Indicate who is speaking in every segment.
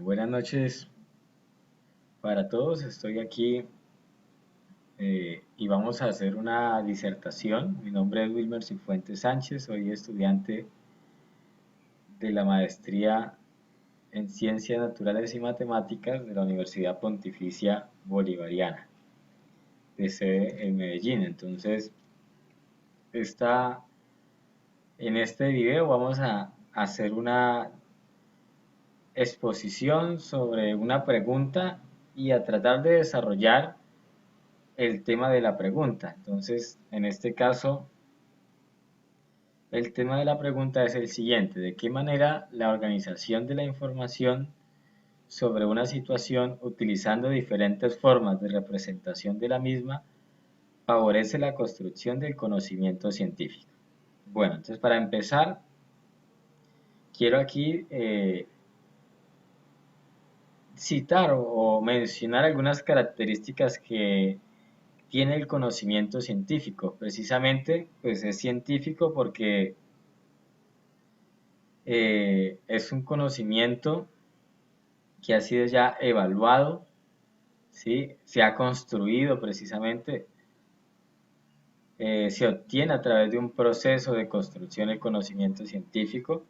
Speaker 1: Bueno, buenas noches para todos. Estoy aquí y vamos a hacer una disertación. Mi nombre es Wilmer Cifuentes Sánchez, soy estudiante de la maestría en Ciencias Naturales y Matemáticas de la Universidad Pontificia Bolivariana, de sede en Medellín. Entonces, esta, en este video vamos a hacer una exposición sobre una pregunta y a tratar de desarrollar el tema de la pregunta. Entonces, en este caso, el tema de la pregunta es el siguiente: ¿de qué manera la organización de la información sobre una situación utilizando diferentes formas de representación de la misma favorece la construcción del conocimiento científico? Bueno, entonces para empezar, quiero aquí citar o mencionar algunas características que tiene el conocimiento científico. Precisamente, pues es científico porque es un conocimiento que ha sido ya evaluado, ¿sí? Se ha construido precisamente, se obtiene a través de un proceso de construcción el conocimiento científico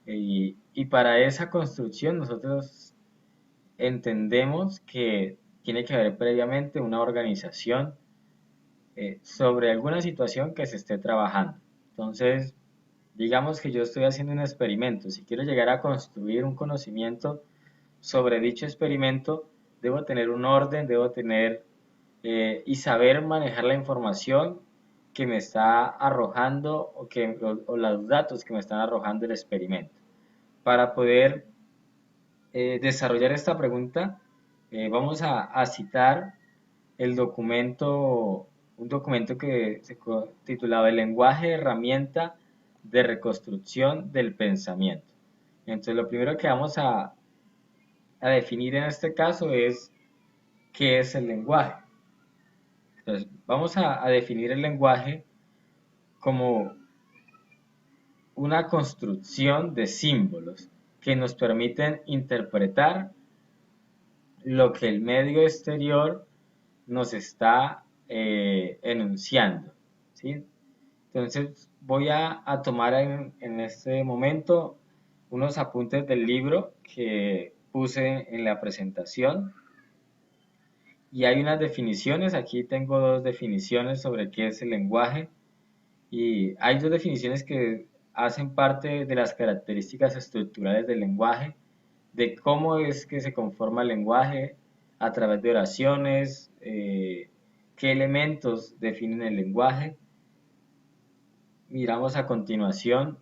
Speaker 1: y para esa construcción nosotros entendemos que tiene que haber previamente una organización sobre alguna situación que se esté trabajando. Entonces, digamos que yo estoy haciendo un experimento. Si quiero llegar a construir un conocimiento sobre dicho experimento, debo tener un orden, debo tener y saber manejar la información que me está arrojando o los datos que me están arrojando el experimento. Para poder desarrollar esta pregunta, vamos a citar el documento, un documento que se titulaba El lenguaje herramienta de reconstrucción del pensamiento. Entonces, lo primero que vamos a definir en este caso es qué es el lenguaje. Entonces, vamos a definir el lenguaje como una construcción de símbolos que nos permiten interpretar lo que el medio exterior nos está enunciando, ¿sí? Entonces voy a tomar en este momento unos apuntes del libro que puse en la presentación y hay unas definiciones. Aquí tengo dos definiciones sobre qué es el lenguaje y hay dos definiciones que hacen parte de las características estructurales del lenguaje, de cómo es que se conforma el lenguaje a través de oraciones, qué elementos definen el lenguaje. Miramos a continuación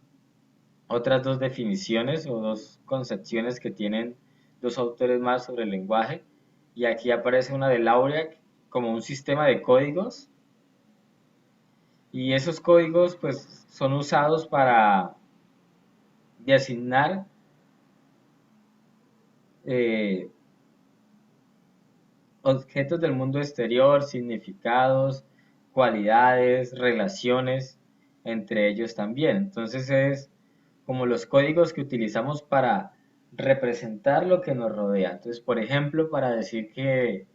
Speaker 1: otras dos definiciones o dos concepciones que tienen dos autores más sobre el lenguaje. Y aquí aparece una de Lauriac como un sistema de códigos. Y esos códigos pues son usados para designar eh, objetos del mundo exterior, significados, cualidades, relaciones entre ellos también. Entonces es como los códigos que utilizamos para representar lo que nos rodea. Entonces, por ejemplo, para decir que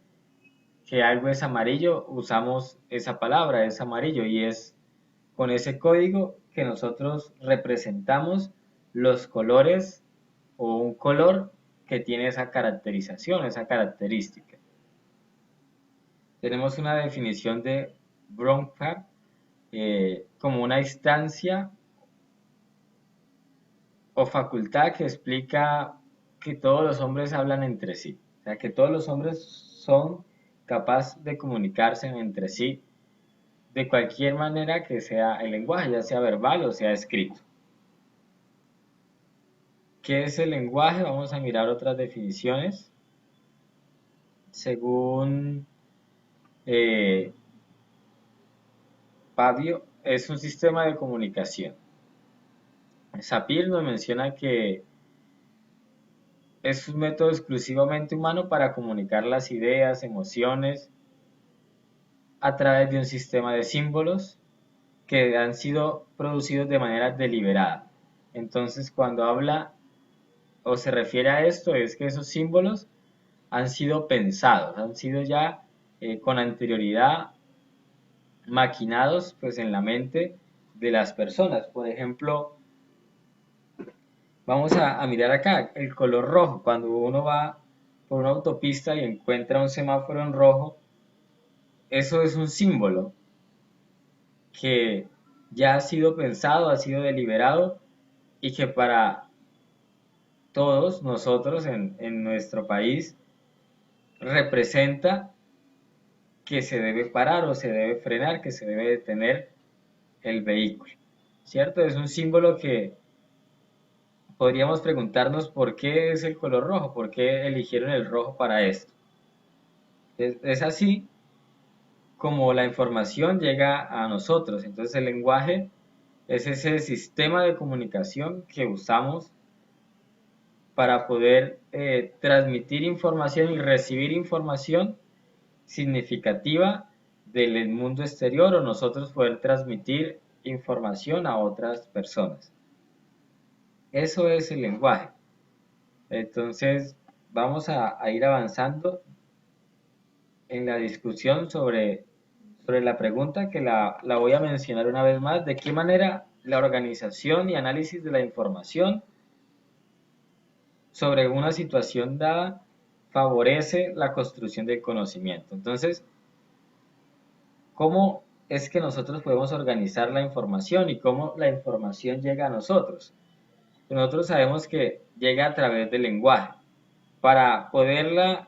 Speaker 1: algo es amarillo, usamos esa palabra, es amarillo, y es con ese código que nosotros representamos los colores o un color que tiene esa caracterización, esa característica. Tenemos una definición de Bronfman como una instancia o facultad que explica que todos los hombres hablan entre sí. O sea, que todos los hombres son capaces de comunicarse entre sí de cualquier manera que sea el lenguaje, ya sea verbal o sea escrito. ¿Qué es el lenguaje? Vamos a mirar otras definiciones. Según eh, Fabio, es un sistema de comunicación. Sapir nos menciona que es un método exclusivamente humano para comunicar las ideas, emociones, a través de un sistema de símbolos que han sido producidos de manera deliberada. Entonces, cuando habla o se refiere a esto es que esos símbolos han sido pensados, han sido ya con anterioridad maquinados pues en la mente de las personas. Por ejemplo, vamos a mirar acá el color rojo. Cuando uno va por una autopista y encuentra un semáforo en rojo, eso es un símbolo que ya ha sido pensado, ha sido deliberado y que para todos nosotros en nuestro país representa que se debe parar o se debe frenar, que se debe detener el vehículo. ¿Cierto? Es un símbolo que podríamos preguntarnos por qué es el color rojo, por qué eligieron el rojo para esto. Es así como la información llega a nosotros. Entonces el lenguaje es ese sistema de comunicación que usamos para poder transmitir información y recibir información significativa del mundo exterior o nosotros poder transmitir información a otras personas. Eso es el lenguaje. Entonces, vamos a ir avanzando en la discusión sobre la pregunta que la voy a mencionar una vez más, de qué manera la organización y análisis de la información sobre una situación dada favorece la construcción del conocimiento. Entonces, ¿cómo es que nosotros podemos organizar la información y cómo la información llega a nosotros? Nosotros sabemos que llega a través del lenguaje. Para poderla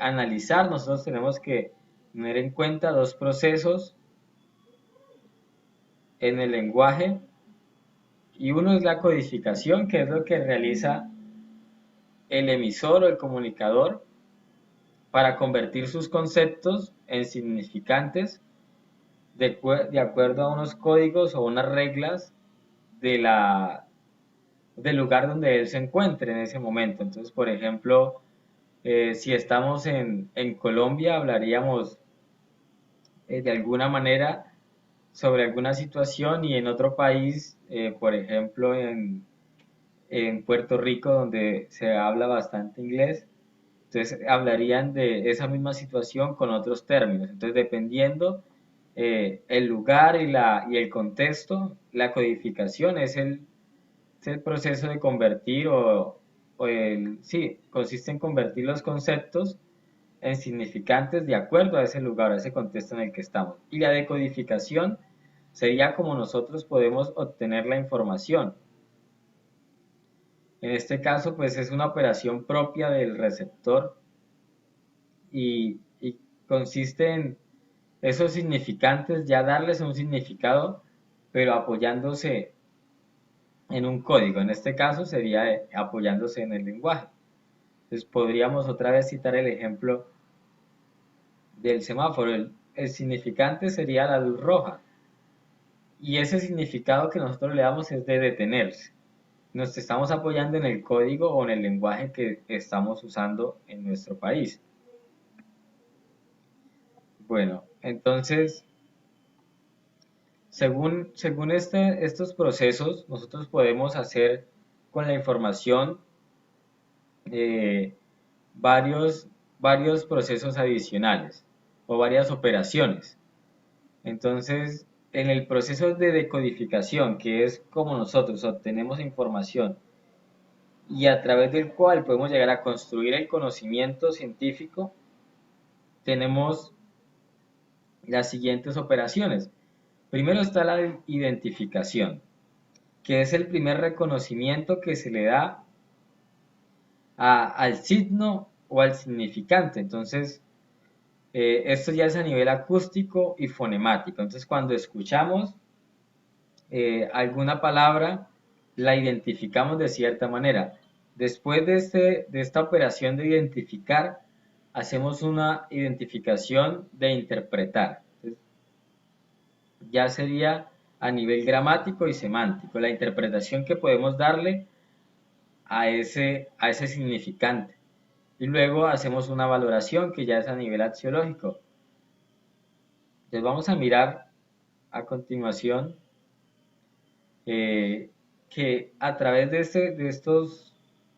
Speaker 1: analizar, nosotros tenemos que tener en cuenta dos procesos en el lenguaje y uno es la codificación, que es lo que realiza el emisor o el comunicador para convertir sus conceptos en significantes de acuerdo a unos códigos o unas reglas de del lugar donde él se encuentre en ese momento. Entonces, por ejemplo, si estamos en Colombia, hablaríamos de alguna manera sobre alguna situación y en otro país, por ejemplo, en Puerto Rico, donde se habla bastante inglés, entonces hablarían de esa misma situación con otros términos. Entonces, dependiendo el lugar y el contexto, la codificación es el proceso de convertir sí, consiste en convertir los conceptos en significantes de acuerdo a ese lugar, a ese contexto en el que estamos. Y la decodificación sería como nosotros podemos obtener la información. En este caso, pues es una operación propia del receptor y consiste en esos significantes, ya darles un significado, pero apoyándose en un código. En este caso sería apoyándose en el lenguaje. Entonces podríamos otra vez citar el ejemplo del semáforo. El significante sería la luz roja. Y ese significado que nosotros le damos es de detenerse. Nos estamos apoyando en el código o en el lenguaje que estamos usando en nuestro país. Bueno, entonces, según estos procesos, nosotros podemos hacer con la información eh, varios, varios procesos adicionales o varias operaciones. Entonces, en el proceso de decodificación, que es como nosotros obtenemos información y a través del cual podemos llegar a construir el conocimiento científico, tenemos las siguientes operaciones. Primero está la identificación, que es el primer reconocimiento que se le da al signo o al significante. Entonces, esto ya es a nivel acústico y fonemático. Entonces, cuando escuchamos alguna palabra, la identificamos de cierta manera. Después de esta operación de identificar, hacemos una identificación de interpretar. Entonces, ya sería a nivel gramático y semántico, la interpretación que podemos darle a ese significante. Y luego hacemos una valoración que ya es a nivel axiológico. Entonces vamos a mirar a continuación que a través de estos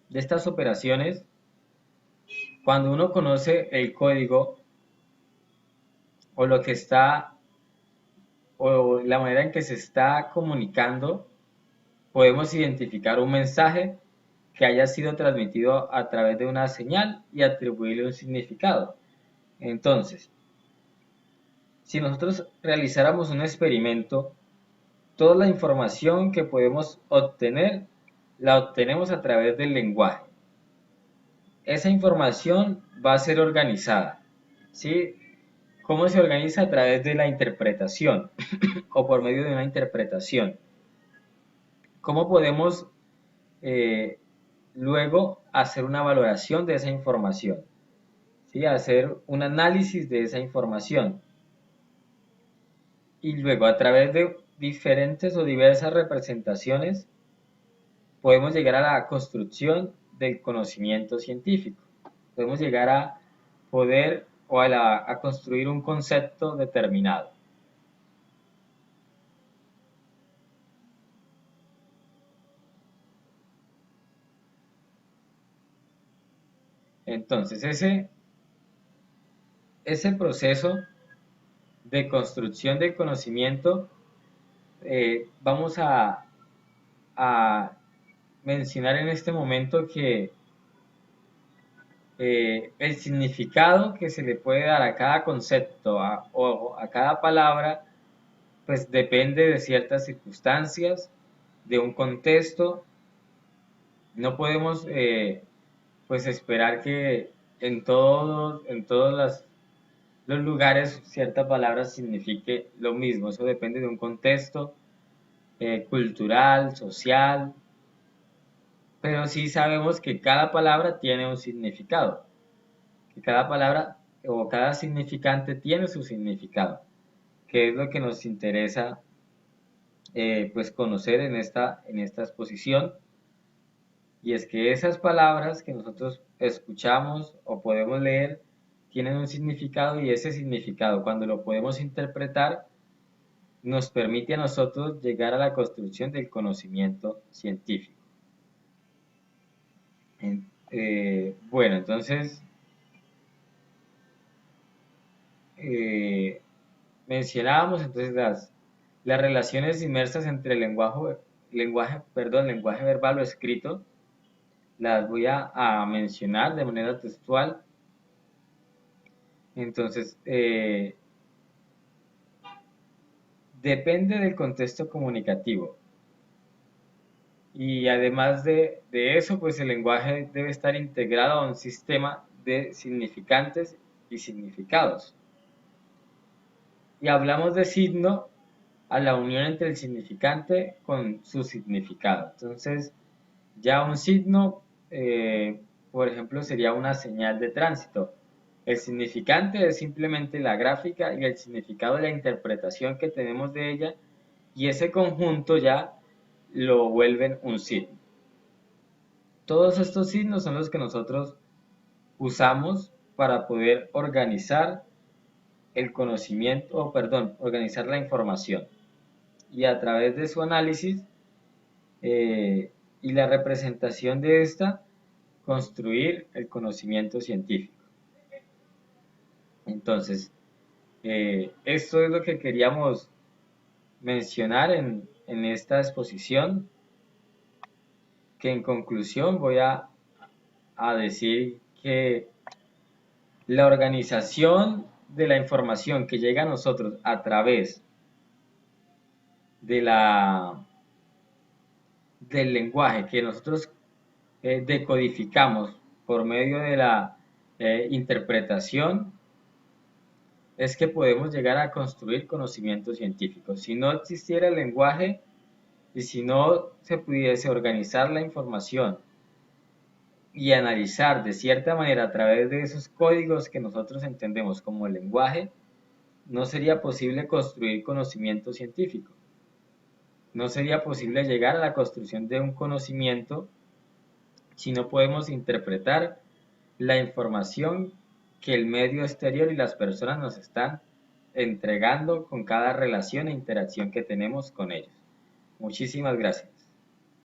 Speaker 1: de estas operaciones, cuando uno conoce el código o lo que está o la manera en que se está comunicando, podemos identificar un mensaje que haya sido transmitido a través de una señal y atribuirle un significado. Entonces, si nosotros realizáramos un experimento, toda la información que podemos obtener la obtenemos a través del lenguaje. Esa información va a ser organizada, ¿sí? ¿Cómo se organiza? A través de la interpretación o por medio de una interpretación. ¿Cómo podemos eh, luego hacer una valoración de esa información? ¿Sí? Hacer un análisis de esa información. Y luego a través de diferentes o diversas representaciones podemos llegar a la construcción del conocimiento científico. Podemos llegar a poder o a construir un concepto determinado. Entonces, ese proceso de construcción del conocimiento, vamos a mencionar en este momento que el significado que se le puede dar a cada concepto o a cada palabra, pues depende de ciertas circunstancias, de un contexto. No podemos pues esperar que en todos los lugares cierta palabra signifique lo mismo. Eso depende de un contexto cultural, social, pero sí sabemos que cada palabra tiene un significado, que cada palabra o cada significante tiene su significado, que es lo que nos interesa pues conocer en esta exposición, y es que esas palabras que nosotros escuchamos o podemos leer tienen un significado, y ese significado, cuando lo podemos interpretar, nos permite a nosotros llegar a la construcción del conocimiento científico. Bueno, entonces eh, mencionábamos entonces las relaciones inmersas entre el lenguaje verbal o escrito. Las voy a mencionar de manera textual. Entonces, depende del contexto comunicativo. Y además de eso, pues el lenguaje debe estar integrado a un sistema de significantes y significados. Y hablamos de signo a la unión entre el significante con su significado. Entonces, ya un signo, por ejemplo, sería una señal de tránsito. El significante es simplemente la gráfica y el significado de la interpretación que tenemos de ella, y ese conjunto ya lo vuelven un signo. Todos estos signos son los que nosotros usamos para poder organizar el conocimiento, o perdón, organizar la información. Y a través de su análisis y la representación de esta, construir el conocimiento científico. Entonces, esto es lo que queríamos mencionar en esta exposición, que en conclusión voy a decir que la organización de la información que llega a nosotros a través de del lenguaje que nosotros decodificamos por medio de la interpretación, es que podemos llegar a construir conocimiento científico. Si no existiera el lenguaje y si no se pudiese organizar la información y analizar de cierta manera a través de esos códigos que nosotros entendemos como el lenguaje, no sería posible construir conocimiento científico. No sería posible llegar a la construcción de un conocimiento si no podemos interpretar la información que el medio exterior y las personas nos están entregando con cada relación e interacción que tenemos con ellos. Muchísimas gracias.